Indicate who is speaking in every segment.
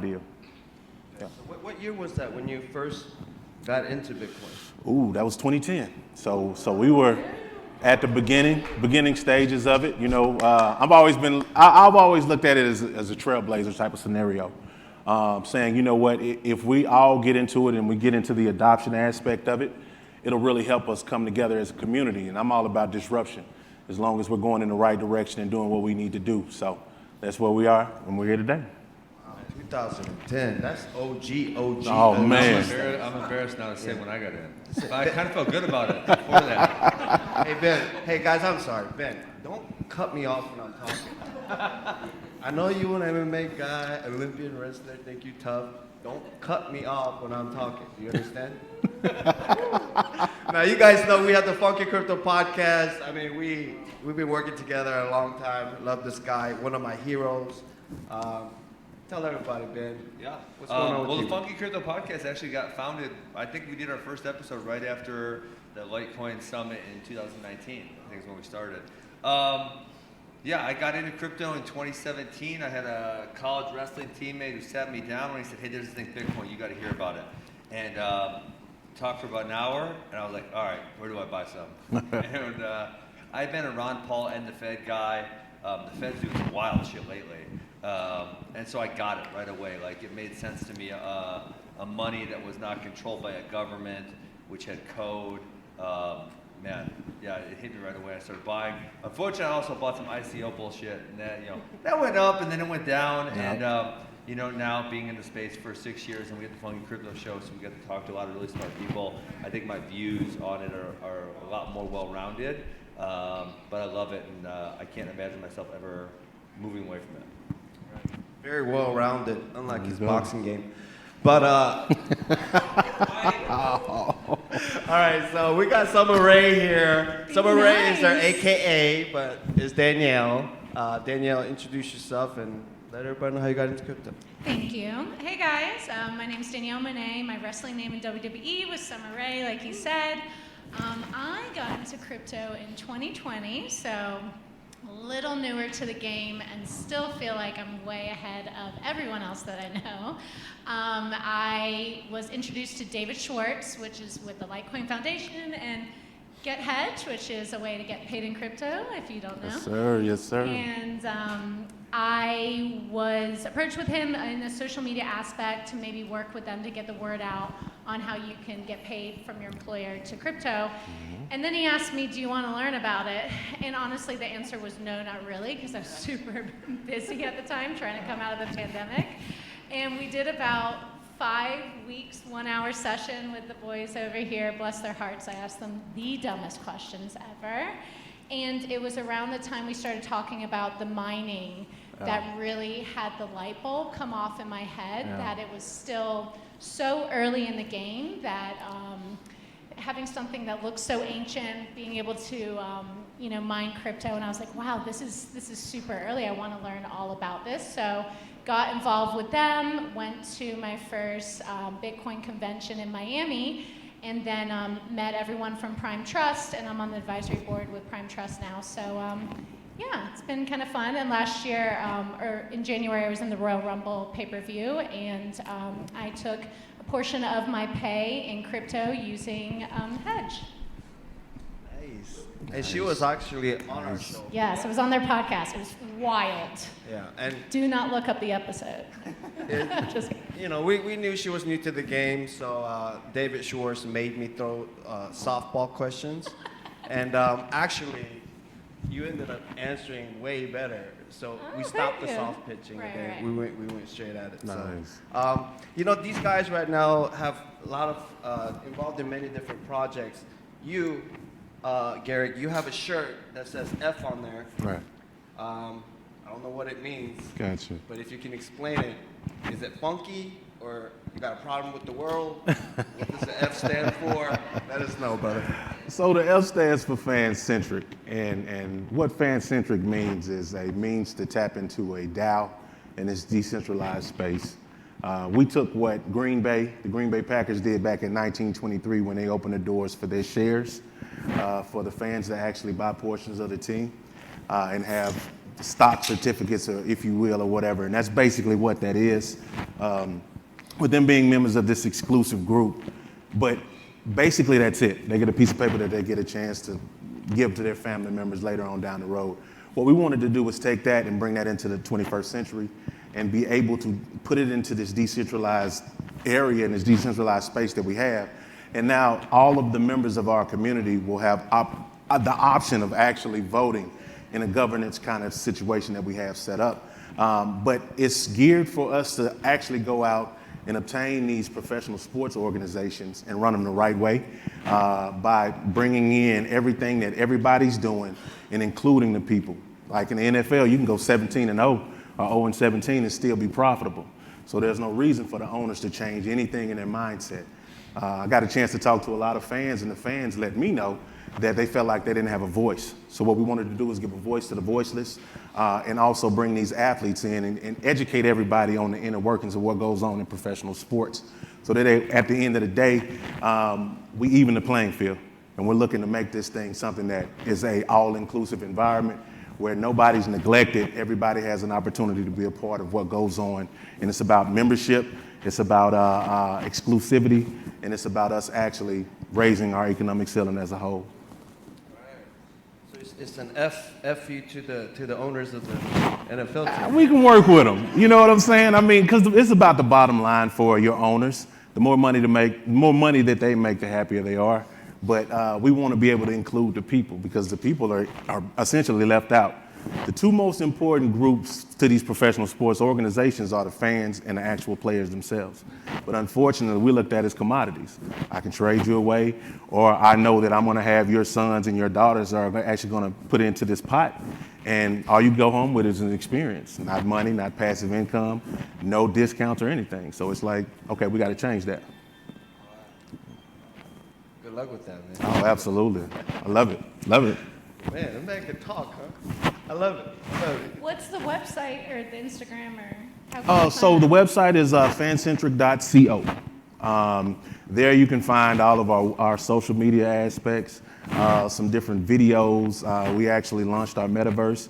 Speaker 1: deal.
Speaker 2: Yeah. So what year was that when you first got into Bitcoin?
Speaker 1: Ooh, that was 2010. So we were at the beginning stages of it. You know, I've always looked at it as a trailblazer type of scenario, saying, you know what, if we all get into it and we get into the adoption aspect of it, it'll really help us come together as a community. And I'm all about disruption, as long as we're going in the right direction and doing what we need to do. So that's where we are, and we're here today.
Speaker 2: 2010. That's OG.
Speaker 1: Oh, man.
Speaker 3: I'm embarrassed now to say when I got in. But I kind of felt good about it before that.
Speaker 2: Hey, Ben. Hey, guys, I'm sorry. Ben, don't cut me off when I'm talking. I know you an MMA guy, Olympian wrestler, think you tough. Don't cut me off when I'm talking. Do you understand? Now, you guys know we have the Funky Crypto Podcast. I mean, we've been working together a long time. Love this guy, one of my heroes. Tell everybody, Ben.
Speaker 3: Yeah.
Speaker 2: What's going on with you?
Speaker 3: The Funky Crypto Podcast actually got founded, I think we did our first episode right after the Litecoin Summit in 2019. I think is when we started. Yeah, I got into crypto in 2017. I had a college wrestling teammate who sat me down and he said, hey, there's this thing, Bitcoin, you got to hear about it. And talked for about an hour, and I was like, all right, where do I buy some? And I've been a Ron Paul and the Fed guy. The Fed's doing some wild shit lately. And so I got it right away. Like, it made sense to me, a money that was not controlled by a government, which had code. Man, yeah, it hit me right away. I started buying. Unfortunately, I also bought some ICO bullshit, and that, that went up and then it went down. Yeah. And now being in the space for 6 years, and we get the Funky Crypto Show, so we get to talk to a lot of really smart people. I think my views on it are a lot more well-rounded, but I love it, and I can't imagine myself ever moving away from it.
Speaker 2: Very well-rounded, unlike his boxing game. But, all right, so we got Summer Rae here. Summer Rae is her AKA, but it's Danielle. Danielle, introduce yourself and let everybody know how you got into crypto.
Speaker 4: Thank you. Hey guys, my name is Danielle Moinet. My wrestling name in WWE was Summer Rae, like he said. I got into crypto in 2020, so a little newer to the game and still feel like I'm way ahead of everyone else that I know. I was introduced to David Schwartz, which is with the Litecoin Foundation, and Get Hedge, which is a way to get paid in crypto, if you don't know.
Speaker 1: Yes, sir. Yes, sir.
Speaker 4: And I was approached with him in the social media aspect to maybe work with them to get the word out on how you can get paid from your employer to crypto. Mm-hmm. And then he asked me, do you want to learn about it? And honestly, the answer was no, not really, because I was super busy at the time trying to come out of the pandemic. And we did about 5 weeks, 1 hour session with the boys over here. Bless their hearts, I asked them the dumbest questions ever. And it was around the time we started talking about the mining that really had the light bulb come off in my head, that it was still so early in the game that having something that looks so ancient, being able to mine crypto, and I was like, wow, this is super early. I want to learn all about this. So got involved with them, went to my first Bitcoin convention in Miami, and then met everyone from Prime Trust, and I'm on the advisory board with Prime Trust now. So yeah, it's been kind of fun. And last year, or in January, I was in the Royal Rumble pay-per-view, and I took a portion of my pay in crypto using Hedge.
Speaker 2: Nice. And she was actually on our show.
Speaker 4: Yes, I was on their podcast. It was wild.
Speaker 2: Yeah, and
Speaker 4: do not look up the episode. Just
Speaker 2: we knew she was new to the game, so David Schwartz made me throw softball questions, and actually, you ended up answering way better. So we stopped the soft pitching, and then we went straight at it.
Speaker 1: Nice.
Speaker 2: So, these guys right now have a lot of involved in many different projects. You, Garrick, you have a shirt that says F on there.
Speaker 1: Right.
Speaker 2: I don't know what it means.
Speaker 1: Gotcha.
Speaker 2: But if you can explain it, is it funky or you got a problem with the world? What does the F stand for? Let us know, brother.
Speaker 1: So the F stands for fan-centric, and what fan-centric means is a means to tap into a DAO in this decentralized space. We took what the Green Bay Packers did back in 1923 when they opened the doors for their shares for the fans to actually buy portions of the team and have stock certificates, or if you will, or whatever. And that's basically what that is, with them being members of this exclusive group. But basically that's it. They get a piece of paper that they get a chance to give to their family members later on down the road. What we wanted to do was take that and bring that into the 21st century and be able to put it into this decentralized area and this decentralized space that we have. And now all of the members of our community will have the option of actually voting in a governance kind of situation that we have set up. But it's geared for us to actually go out and obtain these professional sports organizations and run them the right way, by bringing in everything that everybody's doing and including the people. Like in the NFL, you can go 17-0 or 0-17 and still be profitable. So there's no reason for the owners to change anything in their mindset. I got a chance to talk to a lot of fans, and the fans let me know that they felt like they didn't have a voice. So what we wanted to do was give a voice to the voiceless, and also bring these athletes in and educate everybody on the inner workings of what goes on in professional sports. So that at the end of the day, we even the playing field. And we're looking to make this thing something that is a all-inclusive environment where nobody's neglected. Everybody has an opportunity to be a part of what goes on. And it's about membership, it's about exclusivity, and it's about us actually raising our economic ceiling as a whole.
Speaker 2: It's an FU to the owners of the NFL team.
Speaker 1: We can work with them. You know what I'm saying? I mean, because it's about the bottom line for your owners. The more money that they make, the happier they are. But we want to be able to include the people, because the people are essentially left out. The two most important groups to these professional sports organizations are the fans and the actual players themselves. But unfortunately, we looked at as commodities. I can trade you away, or I know that I'm going to have your sons and your daughters are actually going to put into this pot. And all you go home with is an experience, not money, not passive income, no discounts or anything. So it's like, okay, we got to change that.
Speaker 2: Good luck with that, man.
Speaker 1: Oh, absolutely. I love it. Love it.
Speaker 2: Man, that man can talk, huh? I love it. I love it.
Speaker 4: What's the website or the Instagram or how can we
Speaker 1: So
Speaker 4: find
Speaker 1: the
Speaker 4: it?
Speaker 1: website is fancentric.co. There you can find all of our social media aspects, some different videos. We actually launched our metaverse.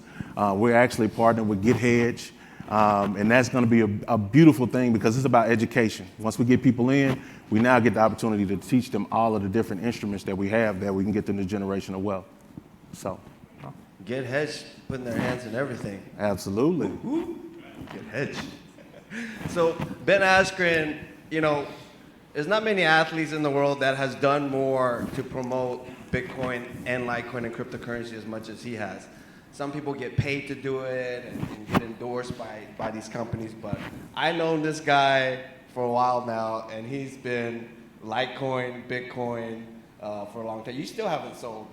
Speaker 1: We're actually partnered with GetHedge. And that's going to be a beautiful thing, because it's about education. Once we get people in, we now get the opportunity to teach them all of the different instruments that we have that we can get them the generational wealth. So.
Speaker 2: Get hedge, putting their hands in everything.
Speaker 1: Absolutely.
Speaker 2: Get hedge. So Ben Askren, you know, there's not many athletes in the world that has done more to promote Bitcoin and Litecoin and cryptocurrency as much as he has. Some people get paid to do it and get endorsed by these companies, but I've known this guy for a while now, and he's been Litecoin, Bitcoin for a long time. You still haven't sold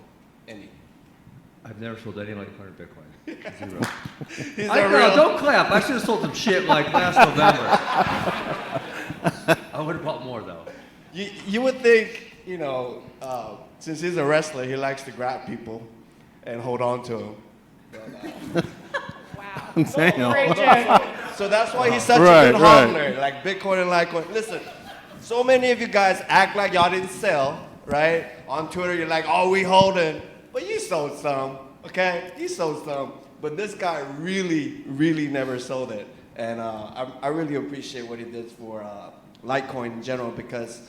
Speaker 2: any.
Speaker 3: I've never sold any Litecoin or Bitcoin. Zero.
Speaker 2: He's
Speaker 3: I
Speaker 2: a
Speaker 3: know,
Speaker 2: real.
Speaker 3: don't clap. I should have sold some shit like last November. I would have bought more though.
Speaker 2: You would think, you know, since he's a wrestler, he likes to grab people and hold on to them.
Speaker 4: Wow.
Speaker 1: Damn.
Speaker 4: Great joke.
Speaker 2: So that's why he's such
Speaker 1: Right,
Speaker 2: a good
Speaker 1: right.
Speaker 2: hodler, like Bitcoin and Litecoin. Listen, so many of you guys act like y'all didn't sell, right? On Twitter, you're like, oh, we holding. But you sold some, okay? You sold some. But this guy really, really never sold it. And I really appreciate what he did for Litecoin in general, because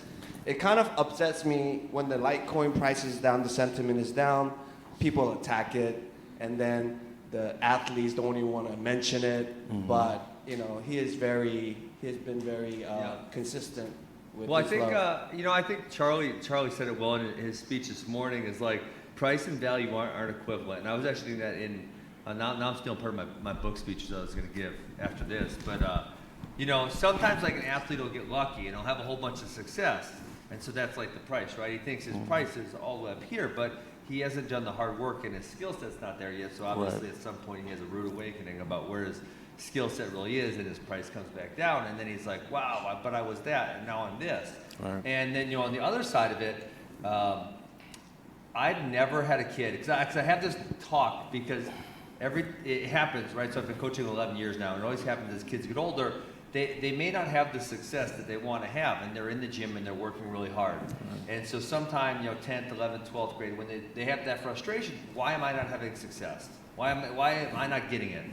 Speaker 2: it kind of upsets me when the Litecoin price is down, the sentiment is down, people attack it, and then the athletes don't even want to mention it. Mm-hmm. But, you know, he's been very consistent with
Speaker 3: Well, I
Speaker 2: his
Speaker 3: think
Speaker 2: love.
Speaker 3: I think Charlie said it well in his speech this morning. Is like price and value aren't equivalent. And I was actually doing that in now I'm still part of my book speech that I was going to give after this. But you know, sometimes like an athlete will get lucky and he'll have a whole bunch of success, and so that's like the price, right? He thinks his price is all the way up here, but he hasn't done the hard work and his skill set's not there yet. So obviously, at some point, he has a rude awakening about where his skill set really is, and his price comes back down, and then he's like, wow, but I was that, and now I'm this. Right. And then, you know, on the other side of it, I've never had a kid, because I have this talk, because it happens, right? So I've been coaching 11 years now, and it always happens as kids get older, they may not have the success that they want to have, and they're in the gym and they're working really hard. And so sometime, 10th, 11th, 12th grade, when they have that frustration, why am I not having success? Why am I not getting it?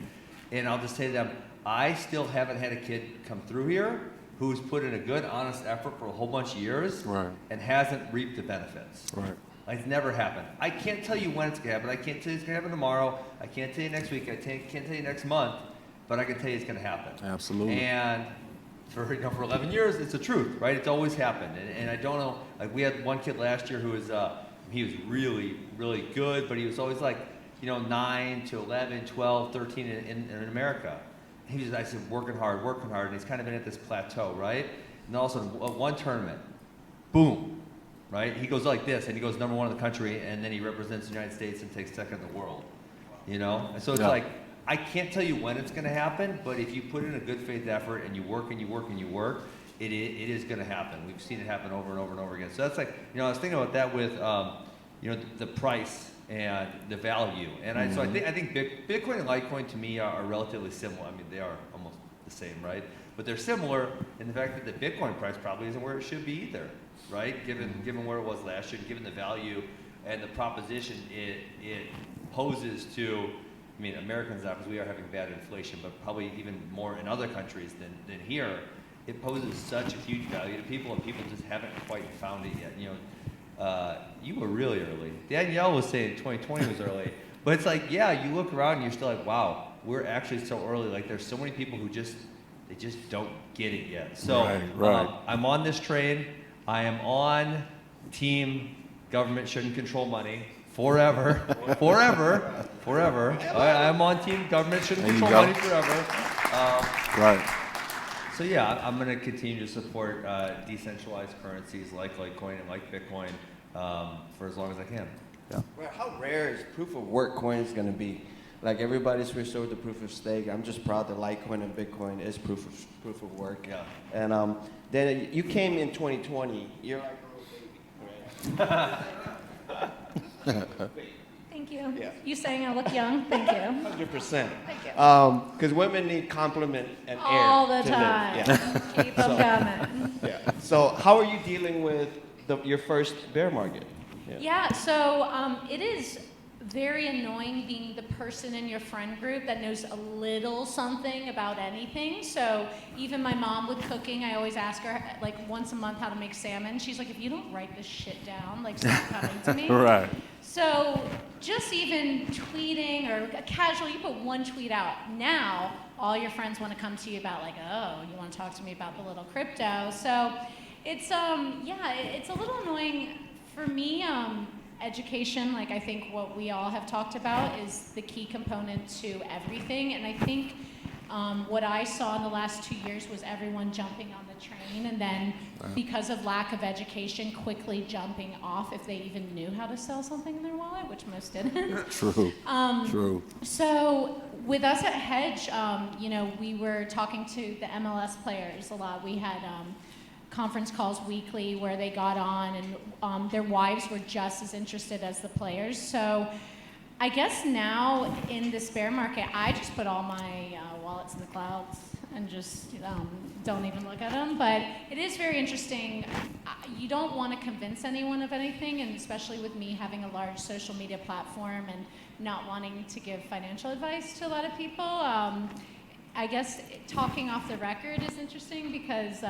Speaker 3: And I'll just say to them, I still haven't had a kid come through here who's put in a good, honest effort for a whole bunch of years and hasn't reaped the benefits.
Speaker 1: Right.
Speaker 3: Like, it's never happened. I can't tell you when it's going to happen. I can't tell you it's going to happen tomorrow. I can't tell you next week. I can't tell you next month. But I can tell you it's going to happen.
Speaker 1: Absolutely.
Speaker 3: And for 11 years, it's the truth, right? It's always happened. And I don't know, like, we had one kid last year who was, he was really, really good, but he was always like, 9 to 11, 12, 13 in America. He was, I said, working hard, and he's kind of been at this plateau, right? And all of a sudden, one tournament, boom, right? He goes like this, and he goes #1 in the country, and then he represents the United States and takes second in the world, And so it's like, I can't tell you when it's going to happen, but if you put in a good faith effort and you work and you work and you work, it is going to happen. We've seen it happen over and over and over again. So that's like, I was thinking about that with, the price and the value. And so I think Bitcoin and Litecoin to me are relatively similar. I mean, they are almost the same, right? But they're similar in the fact that the Bitcoin price probably isn't where it should be either, right? Given where it was last year, given the value and the proposition it poses to. I mean, Americans now, because we are having bad inflation, but probably even more in other countries than here, it poses such a huge value to people, and people just haven't quite found it yet. You were really early. Danielle was saying 2020 was early, but it's like, yeah, you look around and you're still like, wow, we're actually so early. Like, there's so many people who just don't get it yet. So
Speaker 1: right.
Speaker 3: I'm on this train. I am on team government shouldn't control money. Forever. I'm on team government shouldn't control money forever.
Speaker 1: Right.
Speaker 3: So yeah, I'm going to continue to support decentralized currencies like Litecoin and like Bitcoin for as long as I can.
Speaker 1: Yeah.
Speaker 2: Well, how rare is proof of work coins going to be? Like, everybody switched over to proof of stake. I'm just proud that Litecoin and Bitcoin is proof of work.
Speaker 3: Yeah.
Speaker 2: And then you came in 2020. You're like a little baby, right?
Speaker 4: Thank you.
Speaker 2: Yeah.
Speaker 4: You saying I look young? Thank you.
Speaker 2: 100%.
Speaker 4: Thank you.
Speaker 2: Because women need compliment and air
Speaker 4: All the
Speaker 2: to
Speaker 4: time.
Speaker 2: live. Yeah.
Speaker 4: Keep them coming.
Speaker 2: Yeah. So how are you dealing with your first bear market?
Speaker 4: Yeah, so it is very annoying being the person in your friend group that knows a little something about anything. So even my mom with cooking, I always ask her like once a month how to make salmon. She's like, if you don't write this shit down, like stop coming to me.
Speaker 1: Right.
Speaker 4: So just even tweeting or casual, you put one tweet out. Now all your friends want to come to you about like, oh, you want to talk to me about the little crypto. So it's it's a little annoying for me. Education, like I think what we all have talked about, is the key component to everything. And I think what I saw in the last 2 years was everyone jumping on the train and then because of lack of education, quickly jumping off if they even knew how to sell something in their wallet, which most didn't.
Speaker 1: True. True.
Speaker 4: So with us at Hedge, we were talking to the MLS players a lot. We had conference calls weekly where they got on and their wives were just as interested as the players. So I guess now in this bear market, I just put all my wallets in the clouds and just don't even look at them. But it is very interesting. You don't want to convince anyone of anything, and especially with me having a large social media platform and not wanting to give financial advice to a lot of people. I guess talking off the record is interesting because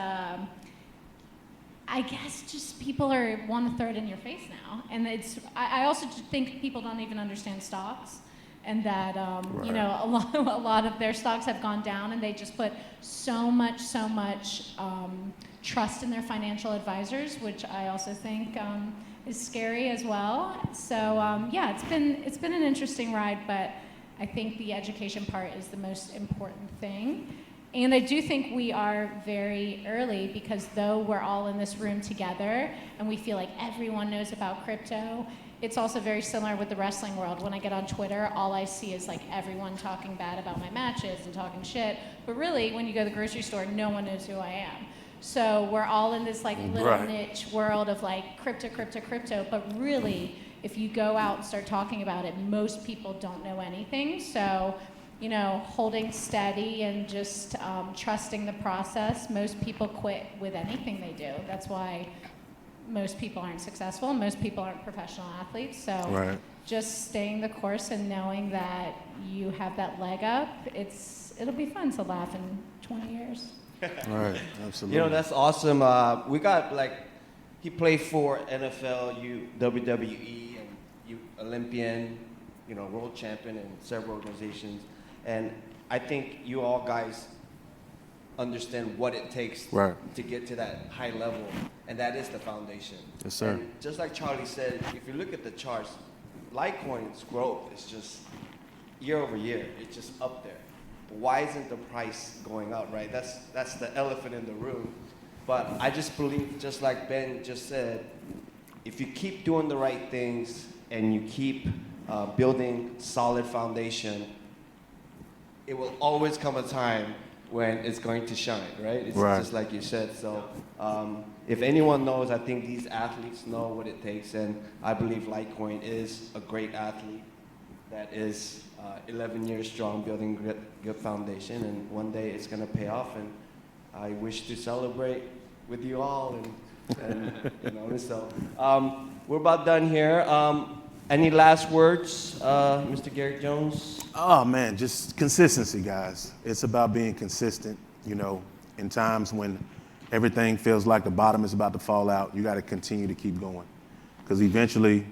Speaker 4: I guess just people want to throw it in your face now. And I also think people don't even understand stocks, and that, a lot of their stocks have gone down, and they just put so much trust in their financial advisors, which I also think is scary as well. So it's been an interesting ride, but I think the education part is the most important thing. And I do think we are very early because though we're all in this room together and we feel like everyone knows about crypto, it's also very similar with the wrestling world. When I get on Twitter, all I see is like everyone talking bad about my matches and talking shit. But really, when you go to the grocery store, no one knows who I am. So we're all in this like little niche world of like crypto. But really, if you go out and start talking about it, most people don't know anything. So holding steady and just trusting the process. Most people quit with anything they do. That's why most people aren't successful. Most people aren't professional athletes. So
Speaker 1: Right.
Speaker 4: just staying the course and knowing that you have that leg up, it'll be fun to laugh in 20 years.
Speaker 1: Right. Absolutely.
Speaker 2: That's awesome. We got he played for NFL, WWE, and Olympian, world champion in several organizations. And I think you all guys understand what it takes
Speaker 1: Right.
Speaker 2: to get to that high level, and that is the foundation.
Speaker 1: Yes, sir.
Speaker 2: And just like Charlie said, if you look at the charts, Litecoin's growth is just year over year. It's just up there. But why isn't the price going up, right? That's the elephant in the room. But I just believe, just like Ben just said, if you keep doing the right things and you keep building solid foundation, it will always come a time when it's going to shine, right? It's
Speaker 1: Right.
Speaker 2: just like you said. So if anyone knows, I think these athletes know what it takes, and I believe Litecoin is a great athlete that is 11 years strong, building good foundation, and one day it's going to pay off, and I wish to celebrate with you all, and so we're about done here. Any last words, Mr. Garrick Jones?
Speaker 1: Oh man, just consistency, guys. It's about being consistent. In times when everything feels like the bottom is about to fall out, you got to continue to keep going, because eventually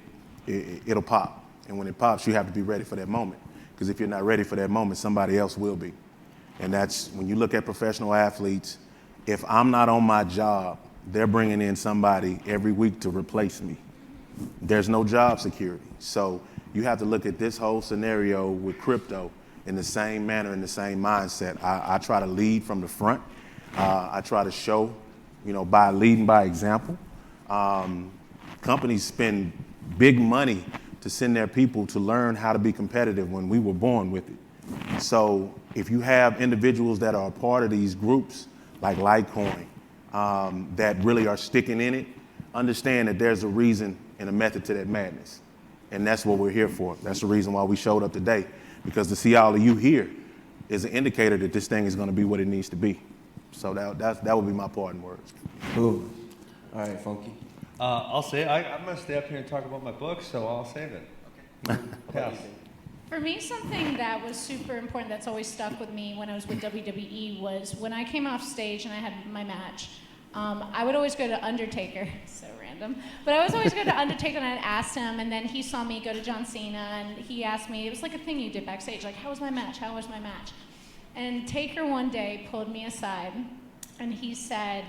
Speaker 1: it'll pop. And when it pops, you have to be ready for that moment. Because if you're not ready for that moment, somebody else will be. And that's when you look at professional athletes. If I'm not on my job, they're bringing in somebody every week to replace me. There's no job security. So you have to look at this whole scenario with crypto in the same manner, in the same mindset. I try to lead from the front. I try to show, by leading by example. Companies spend big money to send their people to learn how to be competitive when we were born with it. So if you have individuals that are a part of these groups, like Litecoin, that really are sticking in it, understand that there's a reason and a method to that madness. And that's what we're here for. That's the reason why we showed up today, because to see all of you here is an indicator that this thing is going to be what it needs to be. So that would be my parting words.
Speaker 2: Cool. All right, Funky.
Speaker 3: I'll say it. I'm going to stay up here and talk about my book, so I'll save it. Okay. Pass.
Speaker 4: For me, something that was super important that's always stuck with me when I was with WWE was when I came off stage and I had my match, I would always go to Undertaker, so random, but I was always go to Undertaker and I'd ask him, and then he saw me go to John Cena and he asked me, it was like a thing you did backstage, like, how was my match? How was my match? And Taker one day pulled me aside and he said,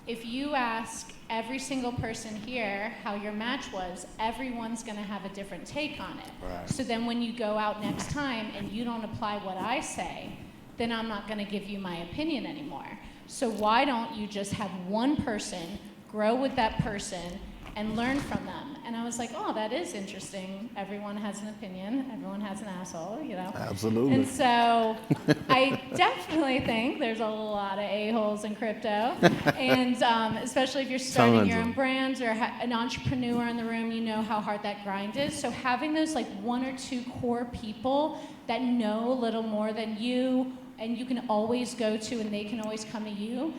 Speaker 4: if you ask every single person here how your match was, everyone's going to have a different take on it.
Speaker 1: Right.
Speaker 4: So then when you go out next time and you don't apply what I say, then I'm not going to give you my opinion anymore. So why don't you just have one person, grow with that person, and learn from them? And I was like, oh, that is interesting. Everyone has an opinion. Everyone has an asshole,
Speaker 1: Absolutely.
Speaker 4: And so I definitely think there's a lot of a-holes in crypto. And especially if you're starting
Speaker 1: Tons
Speaker 4: your
Speaker 1: of
Speaker 4: own
Speaker 1: them.
Speaker 4: brands or an entrepreneur in the room, you know how hard that grind is. So having those like one or two core people that know a little more than you and you can always go to and they can always come to you,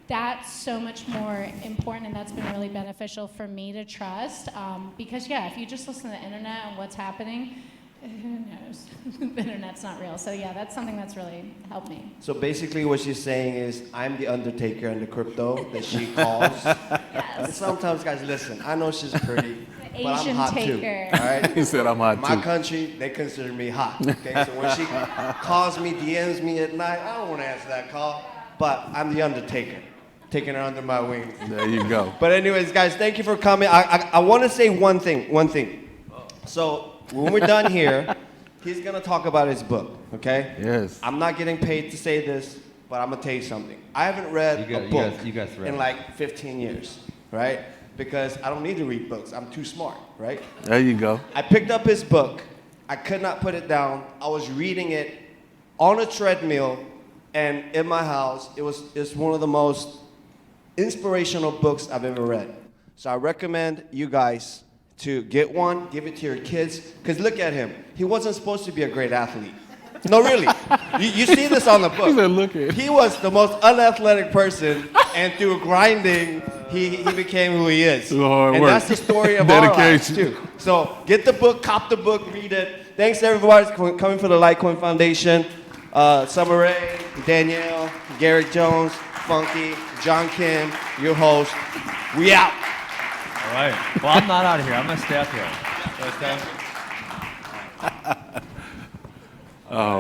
Speaker 4: that's so much more important, and that's been really beneficial for me to trust. Because if you just listen to the internet and what's happening, who knows? The internet's not real. So that's something that's really helped me.
Speaker 2: So basically what she's saying is, I'm the Undertaker in the crypto that she calls. And
Speaker 4: Yes.
Speaker 2: sometimes, guys, listen, I know she's pretty,
Speaker 4: The
Speaker 2: but I'm
Speaker 4: Asian
Speaker 2: hot
Speaker 4: taker.
Speaker 2: too, all right?
Speaker 1: He said I'm hot
Speaker 2: My
Speaker 1: too.
Speaker 2: country, they consider me hot, okay? So when she calls me, DMs me at night, I don't want to answer that call, but I'm the Undertaker, taking her under my wing.
Speaker 1: There you go.
Speaker 2: But anyways, guys, thank you for coming. I want to say one thing. So when we're done here, he's going to talk about his book, okay?
Speaker 1: Yes.
Speaker 2: I'm not getting paid to say this, but I'm going to tell you something. I haven't read a book
Speaker 3: you guys read
Speaker 2: in
Speaker 3: it.
Speaker 2: like 15 years, right? Because I don't need to read books. I'm too smart, right?
Speaker 1: There you go.
Speaker 2: I picked up his book. I could not put it down. I was reading it on a treadmill and in my house. It's one of the most inspirational books I've ever read. So I recommend you guys to get one, give it to your kids, because look at him. He wasn't supposed to be a great athlete. No, really. You see this on the book.
Speaker 1: He said, "Look at."
Speaker 2: He was the most unathletic person, and through grinding, he became who he is.
Speaker 1: Through hard
Speaker 2: and
Speaker 1: work.
Speaker 2: that's the story of our lives,
Speaker 1: Dedication.
Speaker 2: too. So get the book, cop the book, read it. Thanks, everybody, for coming for the Litecoin Foundation. Summer Rae, Danielle, Garrick Jones, Funky, John Kim, your host. We out.
Speaker 3: All right. Well, I'm not out of here. I'm going to stay up here. Okay?
Speaker 1: Oh